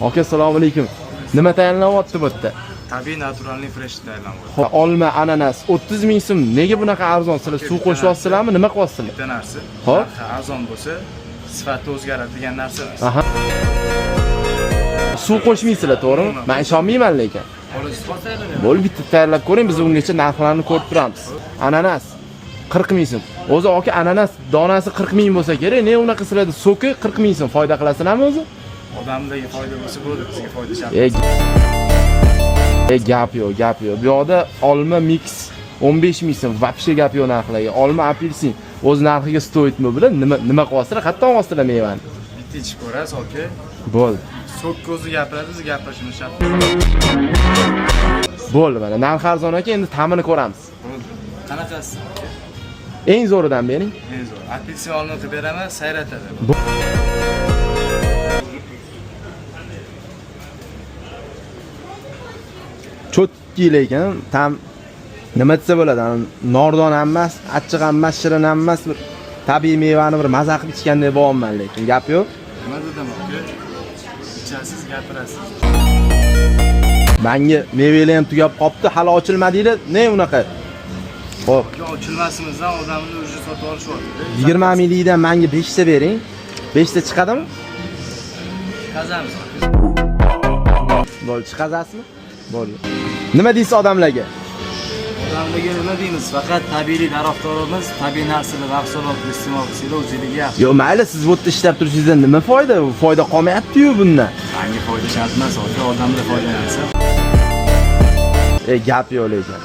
Aka, assalomu alaykum. Nima tayyorlanyapti bu yerda? Tabiiy naturalniy fresh tayyorlanyapti. Xo'p, olma, ananas 30 ming so'm. Nega bunaqa arzon? Sizlar suv qo'shyapsizlarmi? Nima qilyapsizlar? Bitta narsa. Xo'p. Arzon bo'lsa, sifati o'zgaradi degan narsa emas. Aha. Suv qo'shmaysizlar, to'g'rimi? Men ishonmayman lekin. Bo'l bitta tayyorlab ko'ring, biz ungacha narxlarni ko'rib turamiz. Ananas 40 ming so'm. O'zi aka, ananas donasi 40 ming bo'lsa kerak, ne unaqa sizlarda so'ki 40 ming so'm foyda qilasizlarmi o'zi? Odamlarga foyda bo'lsa bo'ladi, bizga foyda shart. Gap yo'q, gap yo'q. Bu yoqda olma mix 15 ming so'm, вообще gap yo'q narxlarga. Olma, apelsin o'z narxiga stoyitmi bilan nima qilyapsizlar? Qatdan olyapsizlar mevani? Bitta ichib ko'rasiz, aka. Bo'ldi. So'kka o'zi gapiradi, biz gaplashimiz shart. Bo'ldi, mana narx arzon aka, endi ta'mini ko'ramiz. Bo'ldi. Qanaqasi? Eng zo'ridan bering. Eng zo'r. Apelsin olma qilib beraman, sayratadi. Cho'tki lekin tam nima desa bo'ladi? Nordon ham emas, achchiq ham emas, shirin ham emas, bir tabiiy mevani bir maza qilib ichgandek bo'lyapman lekin. Gap yo'q. Nima dedim aka? Ichasiz, gapirasiz. Menga mevalar ham tugab qopti, hali ochilmadinglar. Ne unaqa? Xo'p, Ochilmasimizdan odamni o'zi sotib olishyapti. 20 minglikdan menga 5 ta bering. 5 ta chiqadimi? Qazamiz. Bo'ldi, chiqazasizmi? Bo'ldi. Nima deysiz odamlarga? Odamlarga nima deymiz? Faqat tabiiy tarafdorimiz, tabiiy narsalar mahsulot iste'mol qilsa o'zligi yaxshi. Yo, mayli, siz bu yerda ishlab turishingizdan nima foyda? Foyda qolmayapti-yu bundan. Menga foyda shart emas, odamlar foydalansa. Gap yo'q lekin.